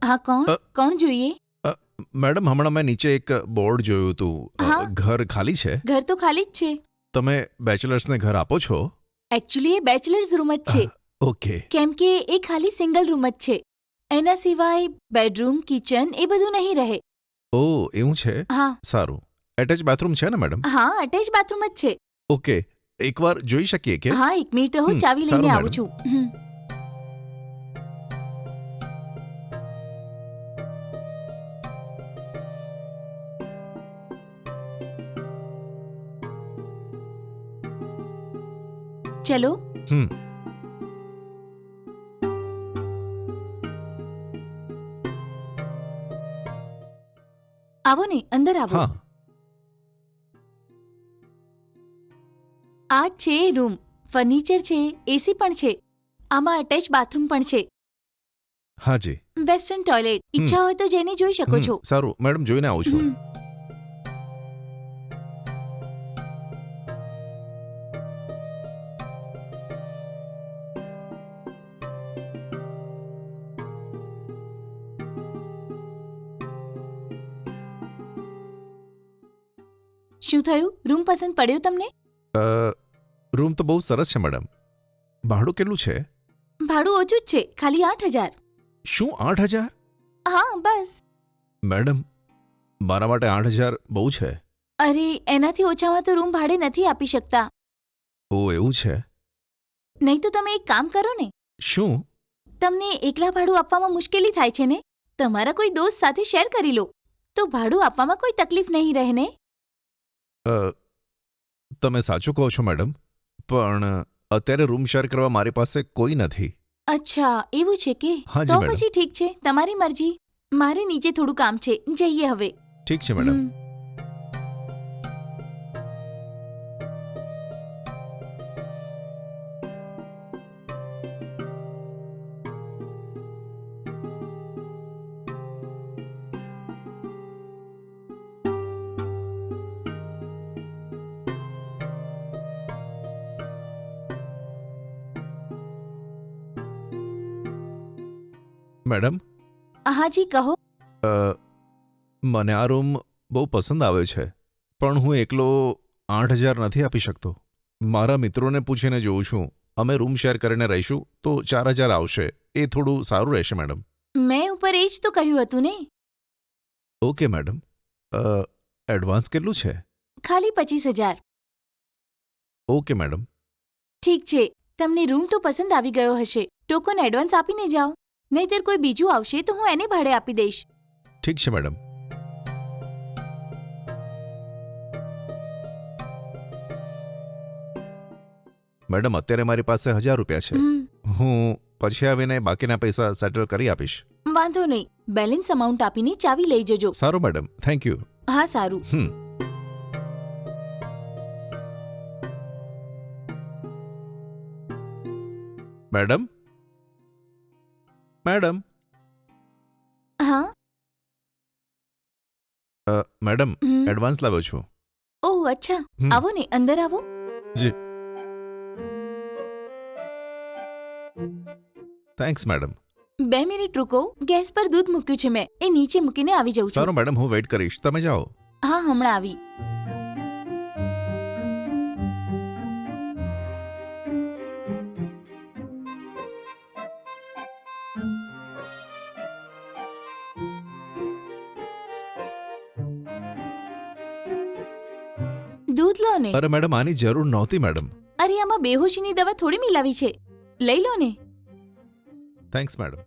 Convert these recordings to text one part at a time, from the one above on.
હા, કોણ અ, કોણ જોઈએ? મેડમ હમણાં મેં નીચે એક બોર્ડ જોયું હતું. હા. ઘર ખાલી છે? ઘર તો ખાલી જ છે. તમે બેચલર્સને ઘર આપો છો? એકચ્યુઅલી એ બેચલર્સ રૂમ જ છે, ઓકે. કેમ કે એ ખાલી સિંગલ રૂમ જ છે. એના સિવાય બેડરૂમ, કિચન એ બધું નહીં રહે. ઓ એવું છે? હા સારું. એટેચ બાથરૂમ છે ને મેડમ? હા, અટેચ બાથરૂમ જ છે. ઓકે. એકવાર જોઈ શકીએ કે? હા, એક મિનિટ રહો, ચાવી સારું, લઈને આવું મેડમ. છું. ચલો. હમ આવો ને, અંદર આવો. હા. આ છે રૂમ. ફર્નિચર છે, એસી પણ છે. આમાં અટેચ બાથરૂમ પણ છે. હાજી. Western toilet. ઈચ્છા હોય તો જઈને જોઈ શકો છો. સારું મેડમ, જોઈને આવું છું. હમ. શું થયું? રૂમ પસંદ પડ્યો તમને? રૂમ તો બહુ સરસ છે મેડમ. ભાડું કેટલું છે? ભાડું ઓછું જ છે, ખાલી 8,000. શું 8,000? હા, બસ. મેડમ, મારા માટે 8,000 બહુ છે. અરે, એનાથી ઓછામાં તો રૂમ ભાડે નથી આપી શકતા. ઓ એવું છે? નહીં તો તમે એક કામ કરો ને. શું? તમને એકલા ભાડું આપવામાં મુશ્કેલી થાય છે ને? તમારા કોઈ દોસ્ત સાથે શેર કરી લો, તો ભાડું આપવામાં કોઈ તકલીફ નહીં રહે ને. અ, તમે સાચું કહો છો મેડમ, પણ અત્યારે રૂમ શેર કરવા મારી પાસે કોઈ નથી. અચ્છા, એવું છે કે? હાજી, તો મેડમ. પછી ઠીક છે, તમારી મરજી. મારે નીચે થોડું કામ છે, જઈએ હવે. ઠીક છે મેડમ. હમ. મેડમ, હાજી, કહો. અ, મને આ રૂમ બહુ પસંદ આવ્યો છે, પણ હું એકલો 8,000 નથી આપી શકતો. મારા મિત્રોને પૂછીને જોઉં છું. અમે રૂમ શેર કરીને રહીશું તો 4,000 આવશે. એ થોડું સારું રહેશે મેડમ. મેં ઉપર એ જ તો કહ્યું હતું ને. Okay madam. એડવાન્સ કેટલું છે? ખાલી 25,000. Okay madam. ઠીક છે, તમને રૂમ તો પસંદ આવી ગયો હશે. ટોકન એડવાન્સ આપીને જાઓ, નહીંતર કોઈ બીજું આવશે તો હું એને ભાડે આપી દઈશ. ઠીક છે મેડમ. મેડમ, અત્યારે મારી પાસે 1,000 રૂપિયા છે. હમ. હું પછી આવીને બાકીના પૈસા સેટલ કરી આપીશ. વાંધો નહીં, બેલેન્સ અમાઉન્ટ આપીને ચાવી લઈ જજો. સારું મેડમ, થેન્ક યુ. હા, સારું. મેડમ, મેડમ, હા. મેડમ, હમ. એડવાન્સ લાવ્યો છું. ઓહ અચ્છા, હમ. આવો ને, અંદર આવો. જી. Thanks madam. 2 મિનિટ રૂકો, ગેસ પર દૂધ મૂક્યું છે મેં, એ નીચે મૂકીને આવી જઉં છું. સારું મેડમ, હું વેઇટ કરીશ. તમે જાઓ. હા, હમણાં આવી. દૂધ લો ને. અરે મેડમ, આની જરૂર નહોતી મેડમ. અરે, આમાં બેહોશીની દવા થોડી મિલાવી છે, લઈ લો ને. Thanks madam.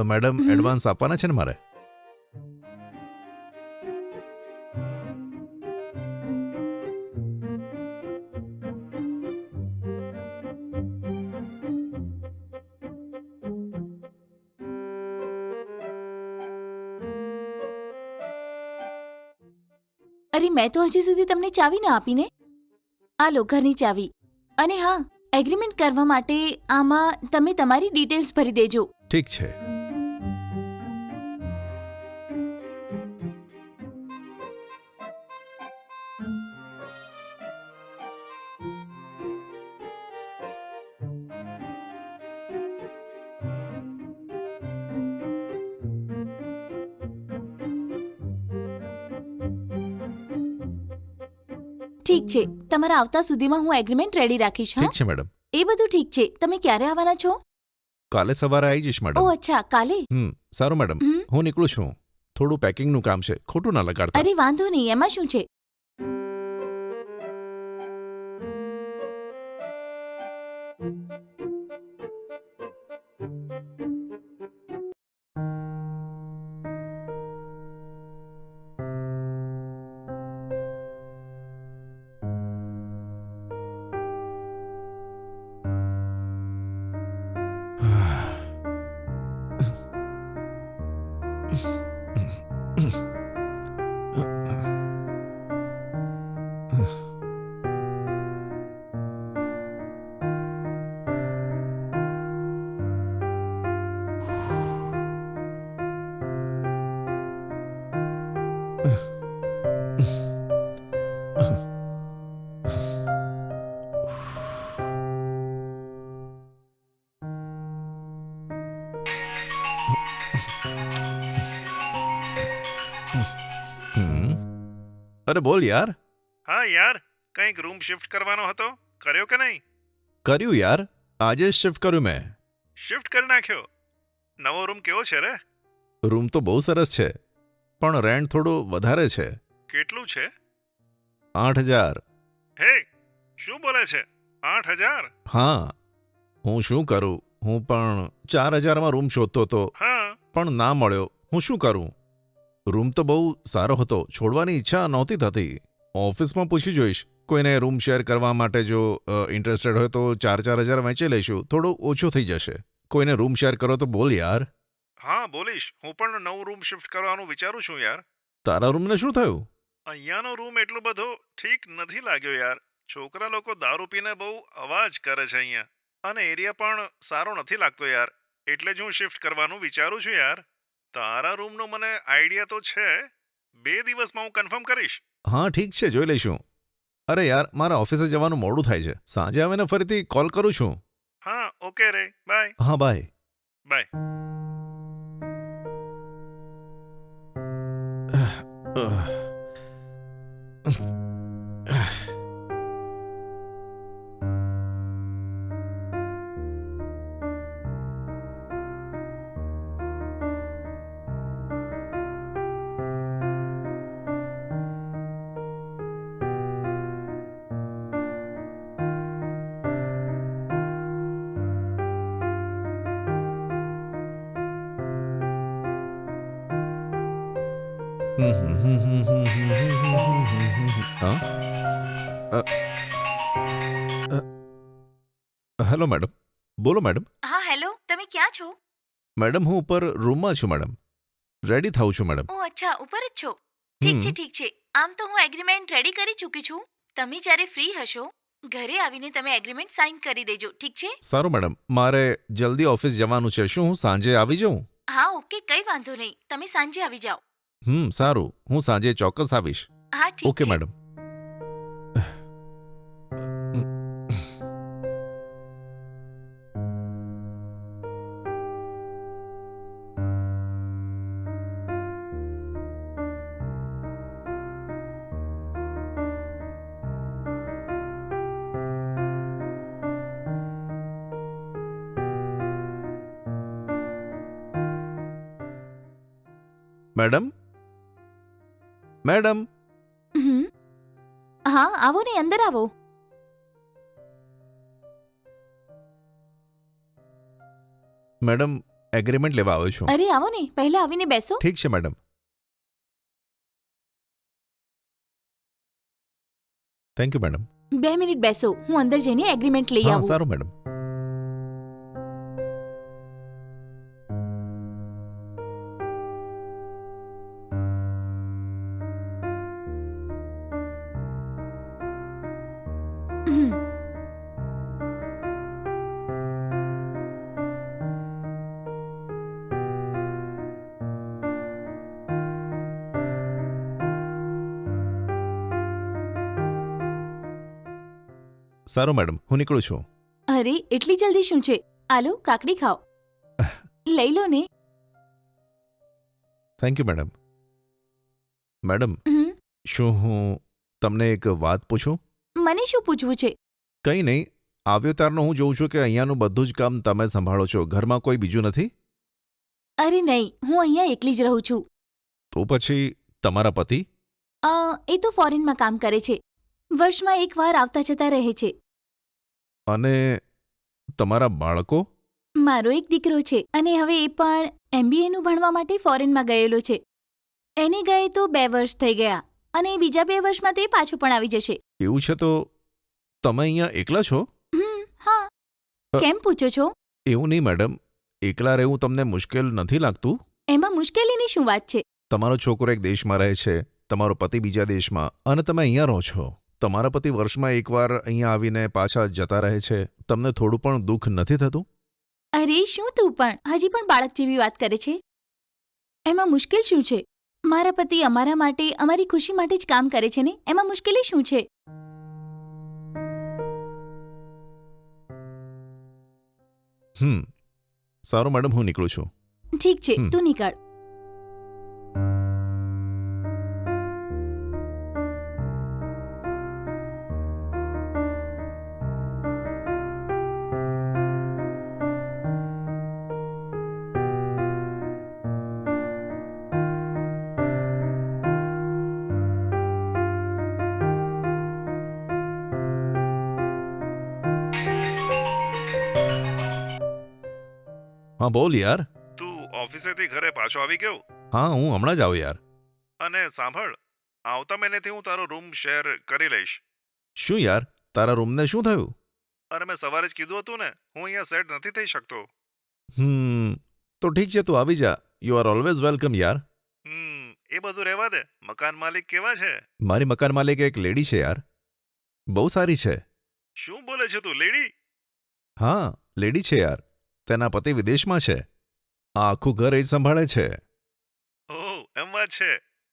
મેડમ, હમ. એડવાન્સ આપવાના છે ને મારે? અરે મેં તો હજી સુધી તમને ચાવી ના આપીને. આ લો ઘરની ચાવી. અને હા, એગ્રીમેન્ટ કરવા માટે આમાં તમે તમારી ડિટેલ્સ ભરી દેજો. ઠીક છે. ઠીક છે, તમારા આવતા સુધીમાં હું એગ્રીમેન્ટ રેડી રાખીશ. હા, ઠીક છે મેડમ. એ બધું ઠીક છે. તમે ક્યારે આવવાના છો? કાલે સવારે આવી જઈશ ઓ મેડમ. અચ્છા, કાલે. સારું મેડમ. હમ. હું નીકળું છું. થોડું પેકિંગનું કામ છે, ખોટું ના લગાડતા. અરે વાંધો નહીં, એમાં શું છે. અરે બોલ યાર. હા યાર, કંઈક રૂમ શિફ્ટ કરવાનો હતો, કર્યો કે નહીં? કર્યું યાર, આજે જ શિફ્ટ કર્યું મેં. શિફ્ટ કરી નાખ્યો. નવો રૂમ કેવો છે રે? રૂમ તો બહુ સરસ છે, પણ રેન્ટ થોડું વધારે છે. કેટલું છે? 8,000. હે, શું બોલે છે? 8,000? હા, હું શું કરું, હું પણ 4,000માં રૂમ શોધતો હતો, હા. પણ ના મળ્યો. હું શું કરું? રૂમ તો બહુ સારો હતો, છોડવાની ઈચ્છા નહોતી થતી. ઓફિસમાં પૂછી જોઈશ, કોઈને રૂમ શેર કરવા માટે જો ઇન્ટરેસ્ટેડ હોય તો 4,000 વેચી લઈશું, થોડું ઓછું થઈ જશે. કોઈને રૂમ શેર કરો તો બોલ યાર. હા બોલીશ, હું પણ નવું રૂમ શિફ્ટ કરવાનું વિચારું છું યાર. તારા રૂમને શું થયું? અહીંયાનો રૂમ એટલો બધો ઠીક નથી લાગ્યો યાર. છોકરા લોકો દારૂ પીને બહુ અવાજ કરે છે અહીંયા, અને એરિયા પણ સારો નથી લાગતો યાર. એટલે જ હું શિફ્ટ કરવાનું વિચારું છું યાર. તારા રૂમનો મને આઈડિયા તો છે. 2 દિવસમાં હું કન્ફર્મ કરીશ. હા ઠીક છે, જોઈ લઈશું. અરે યાર, મારા ઓફિસે જવાનું મોડું થાય છે. સાંજે આવીને ફરીથી કોલ કરું છું. હા ઓકે રે, બાય. હા બાય. બાય. Hello madam. બોલો મેડમ. હા હેલો, તમે ક્યાં છો? મેડમ, હું ઉપર રૂમમાં છું મેડમ. રેડી થાઉં છું મેડમ. ઓ અચ્છા, ઉપર જ છો. ઠીક છે હમ. ઠીક છે. આમ તો હું એગ્રીમેન્ટ રેડી કરી ચૂકી છું. તમે જ્યારે ફ્રી હશો ઘરે આવીને તમે એગ્રીમેન્ટ સાઇન કરી દેજો. ઠીક છે? સારું મેડમ, મારે જલ્દી ઓફિસ જવાનું છે. શું હું સાંજે આવી જાઉં? હા ઓકે, કંઈ વાંધો નહીં. તમે સાંજે આવી જાઓ. સારું, હું સાંજે ચોક્કસ આવીશ. હા ઠીક ઓકે છે. મેડમ. Madam, madam. હમ. હા આવો ને, અંદર આવો. મેડમ, એગ્રીમેન્ટ લેવા આવ્યો છું. અરે આવો ને, પહેલા આવીને બેસો. ઠીક છે madam. Thank you madam. 2 minute બેસો, હું અંદર જઈને એગ્રીમેન્ટ લઈ હા આવું. સારું મેડમ. સારું મેડમ, હું નીકળું છું. અરે એટલી જલ્દી શું છે? આલો કાકડી ખાઓ. લઈ લો ને. Thank you madam. મેડમ, હમ, શું હું તમને એક વાત પૂછું? મને શું પૂછવું છે? કંઈ નહીં, આવ્યો ત્યારનો હું જોઉં છું કે અહીંયાનું બધું જ કામ તમે સંભાળો છો. ઘરમાં કોઈ બીજું નથી? અરે નહીં, હું અહીંયા એકલી જ રહું છું. તો પછી તમારા પતિ? એ તો ફોરેનમાં કામ કરે છે. વર્ષમાં એકવાર આવતા જતા રહે છે. અને તમારા બાળકો? મારો એક દીકરો છે અને હવે એ પણ MBA નું ભણવા માટે ફોરેનમાં ગયેલો છે. એને ગયે તો 2 વર્ષ થઈ ગયા અને બીજા 2 વર્ષમાં તો એ પાછો પણ આવી જશે. એવું છે તો તમે અહીંયા એકલા છો? હા. કેમ પૂછો છો? એવું નહીં મેડમ, એકલા રહેવું તમને મુશ્કેલ નથી લાગતું? એમાં મુશ્કેલીની શું વાત છે? તમારો છોકરો એક દેશમાં રહે છે, તમારો પતિ બીજા દેશમાં, અને તમે અહીંયા રહો છો. તમારા પતિ વર્ષમાં એકવાર અહીંયા આવીને પાછા જતા રહે છે. તમને થોડું પણ દુઃખ નથી થતું? અરે શું તું પણ હજી પણ બાળક જેવી વાત કરે છે? એમાં મુશ્કેલ શું છે? મારા પતિ અમારા માટે, અમારી ખુશી માટે જ કામ કરે છે ને, એમાં મુશ્કેલી શું છે? સારું મેડમ, હું નીકળું છું. ઠીક છે, તું નીકળ. હા બોલ યાર. તું ઓફિસેથી ઘરે પાછો આવી ગયો? હા, હું હમણાં જ આવ્યો યાર. અને સાંભળ, આવતા મહિનેથી હું તારો રૂમ શેર કરી લઈશ. શું યાર, તારા રૂમને શું થયું? અરે મેં સવારે જ કીધું હતું ને, હું અહીંયા સેટ નથી થઈ શકતો. તો ઠીક છે, તું આવી જા. યુ આર ઓલવેઝ વેલકમ યાર. એ બધું રહેવા દે. મકાન માલિક કેવા છે? મારી મકાન માલિક એક લેડી છે યાર, બહુ સારી છે. શું બોલે છે તું, લેડી? હા, લેડી છે યાર. તેના પતિ વિદેશમાં છે. આ આખું ઘર એ જ સંભાળે છે. ઓહ, એમ વાત છે.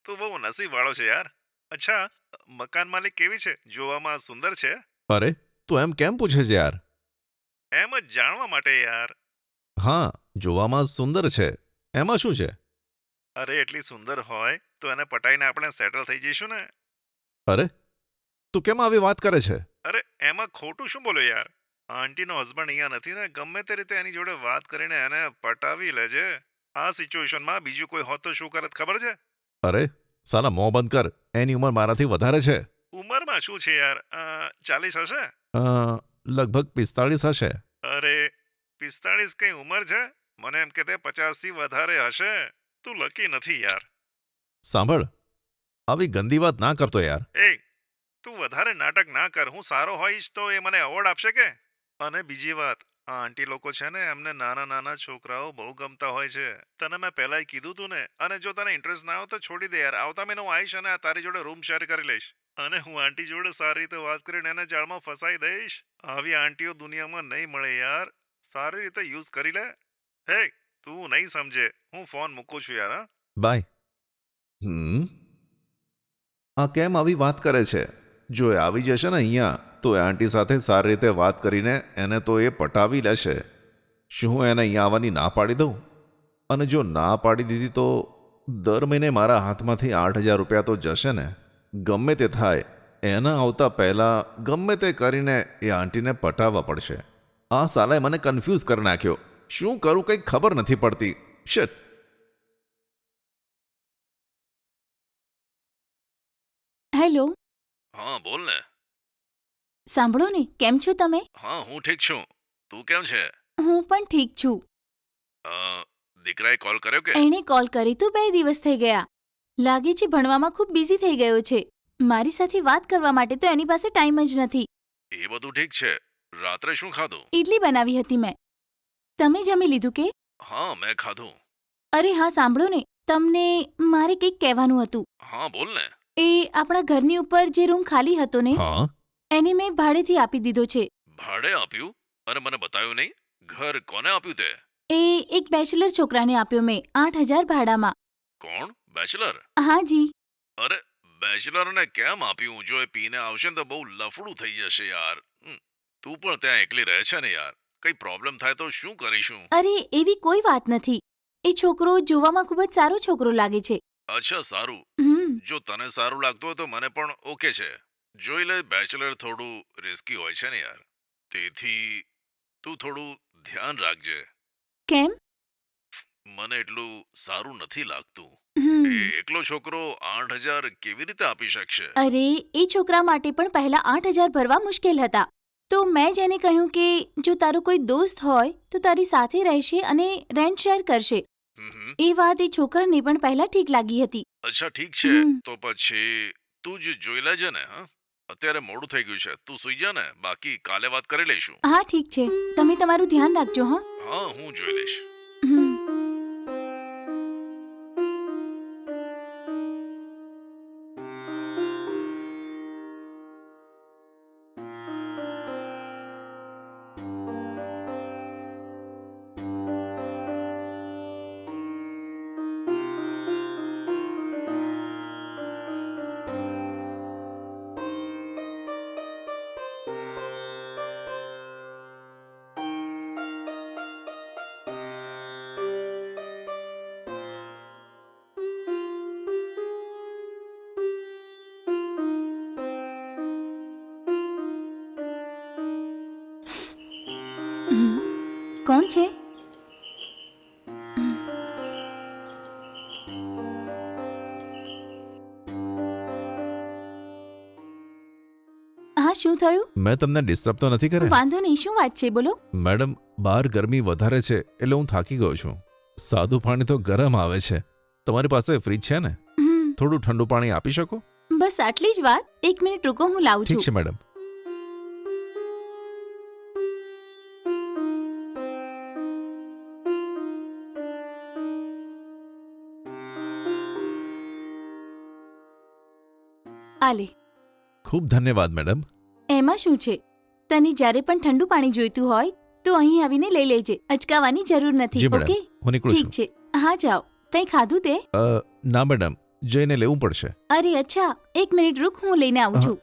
તું બહુ નસીબવાળો છે યાર. અચ્છા, મકાન માલિક કેવી છે? જોવામાં સુંદર છે? અરે, તું એમ કેમ પૂછે છે યાર? એમ જ જાણવા માટે યાર. હા, જોવામાં સુંદર છે, એમાં શું છે? અરે એટલી સુંદર હોય તો એને પટાઈને આપણે સેટલ થઈ જઈશું ને. અરે, તું કેમ આવી વાત કરે છે? અરે એમાં ખોટું શું બોલ્યો યાર? આંટીનો હસબન્ડ અહીંયા નથી ને, ગમે તે રીતે એની જોડે વાત કરીને એને પટાવી લેજે. આ સિચ્યુએશનમાં બીજું કોઈ હોત તો શું કરત ખબર છે? અરે સાલા, મોં બંધ કર. એની ઉંમર મારાથી વધારે છે. ઉંમરમાં શું છે યાર, 40 હશે? લગભગ 45 હશે. અરે 45 કઈ ઉંમર છે? મને એમ કે તે 50 થી વધારે હશે. તું લકી નથી યાર. સાંભળ, આવી ગંદી વાત ના કરતો યાર. એ તું વધારે નાટક ના કર. હું સારો હોઈશ તો એ મને એવોર્ડ આપશે કે? અને બીજી વાત, આ આંટી લોકો છે ને, એમને નાના નાના છોકરાઓ બહુ ગમતા હોય છે. તને મેં પહેલાંય કીધું તું ને. અને જો તને ઇન્ટરેસ્ટ ના હોય તો છોડી દે યાર. આવતા મહિને હું આવીશ અને તારી જોડે રૂમ શેર કરી લઈશ. અને હું આંટી જોડે સારી રીતે વાત કરીને એને જાળમાં ફસાઈ દઈશ. આવી આંટીઓ દુનિયામાં નહીં મળે યાર. સારી રીતે યુઝ કરી લે. હે, તું નહીં સમજે. હું ફોન મૂકું છું યાર. હા, બાય. આ કેમ આવી વાત કરે છે? જો એ આવી જશે ને અહીંયા, તો એ આંટી સાથે સારી રીતે વાત કરીને એને તો એ પટાવી લેશે. શું હું એને અહીંયા આવવાની ના પાડી દઉં? અને જો ના પાડી દીધી તો દર મહિને મારા હાથમાંથી 8,000 રૂપિયા તો જશે ને. ગમે તે થાય, એના આવતા પહેલાં ગમે તે કરીને એ આંટીને પટાવવા પડશે. આ સાલાએ મને કન્ફ્યુઝ કરી નાખ્યો. શું કરું કંઈ ખબર નથી પડતી. શિટ. હેલો. હા બોલ ને. સાંભળો ને, કેમ છો તમે? હા, હું ઠીક છું. તું કેમ છે? હું પણ ઠીક છું. દીકરાએ કોલ કર્યો કે? એણે કોલ કરી તો 2 દિવસ થઈ ગયા. લાગે છે ભણવામાં ખૂબ બિઝી થઈ ગયો છે. મારી સાથે વાત કરવા માટે તો એની પાસે ટાઈમ જ નથી. એ બધું ઠીક છે. રાત્રે શું ખાધું? ઇડલી બનાવી હતી મેં. તમે જમી લીધું કે? હા, મેં ખાધું. અરે હા, સાંભળો ને, તમને મારે કંઈક કહેવાનું હતું. હા બોલ ને. એ આપણા ઘરની ઉપર જે રૂમ ખાલી હતો ને, હા, એને મેં ભાડેથી આપી દીધો છે. ભાડે આપ્યું? અને મને બતાવ્યું નહીં. ઘર કોને આપ્યું તે? એ એક બેચલર છોકરાને આપ્યો મેં 8,000 ભાડામાં. કોણ? બેચલર? હા જી. અરે બેચલરને કેમ આપ્યું? જો એ પીને આવશે ને તો બહુ લફડું થઈ જશે યાર. તું પણ ત્યાં એકલી રહે છે ને યાર, કઈ પ્રોબ્લેમ થાય તો શું કરીશું? અરે એવી કોઈ વાત નથી. એ છોકરો જોવામાં ખૂબ જ સારો છોકરો લાગે છે. અચ્છા સારું. હમ જો તને સારું લાગતું હોય તો મને પણ ઓકે છે. જોઈ લે, બેચલર થોડું રિસ્કી હોય છે ને યાર, તેથી તું થોડું ધ્યાન રાખજે. કેમ? મને એટલું સારું નથી લાગતું. હમ એ એકલો છોકરો 8,000 કેવી રીતે આપી શકશે? અરે એ છોકરા માટે પણ પહેલા 8,000 ભરવા મુશ્કેલ હતા. તો મેં જેને કહ્યું કે જો તારો કોઈ દોસ્ત હોય તો તારી સાથે રહેશે અને રેન્ટ શેર કરશે. હમ. એ વાત એ છોકરાને પણ પહેલા ઠીક લાગી હતી. અચ્છા ઠીક છે. હમ. તો પછી તું જ જોઈ લેજે ને. હા, અત્યારે મોડું થઈ ગયું છે, તું સુઈ જા ને, બાકી કાલે વાત કરી લઈશું. હા ઠીક છે. તમે તમારું ધ્યાન રાખજો. હા. હા, હું જોઈ લઈશ. હમ હમ. કોણ છે? હા, શું થયું? મેં તમને ડિસ્ટર્બ તો નથી કર્યા? વાંધો નહીં, શું વાત છે? બોલો. મેડમ, બહાર ગરમી વધારે છે એટલે હું થાકી ગયો છું. સાદું પાણી તો ગરમ આવે છે. તમારી પાસે ફ્રીજ છે ને? હમ થોડું ઠંડુ પાણી આપી શકો? બસ આટલી જ વાત. 1 મિનિટ રૂકો, હું લાવું ઠીક છું. છે મેડમ. આલે. ખૂબ ધન્યવાદ મેડમ. એમાં શું છે? તને જ્યારે પણ ઠંડુ પાણી જોઈતું હોય તો અહીં આવીને લઈ લેજે. અચકાવાની જરૂર નથી. જી મેડમ, ઓકે? હું નીકળું ઠીક છું. છે. હા, જાઓ. કંઈ ખાધું તે? ના મેડમ, જઈને લેવું પડશે. અરે અચ્છા, 1 મિનિટ રૂક, હું લઈને આવું હા. છું.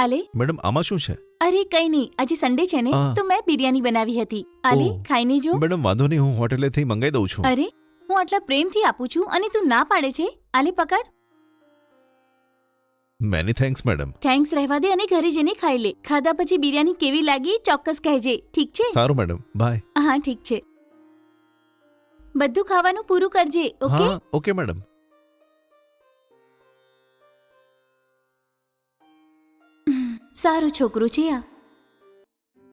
આલે. મેડમ, આમાં શું છે? અરે કંઈ નહીં, આજે સન્ડે છે ને, હા. તો મેં બિરયાની બનાવી હતી. આલે, ઓહ. ખાઈને જો. મેડમ વાંધો નહીં, હું હોટેલેથી મંગાઈ દઉં છું. અરે, હું આટલા પ્રેમથી આપું છું અને તું ના પાડે છે. આલે, પકડ. Many thanks madam. થેન્ક્સ રહેવા દે અને ઘરે જઈને ખાઈ લે. ખાધા પછી બિરયાની કેવી લાગી ચોક્કસ કહેજે. ઠીક છે? સારું મેડમ, બાય. હા ઠીક છે. બધું ખાવાનું પૂરું કરજે. ઓકે? હા, ઓકે મેડમ. સારું છોકરું છે આ.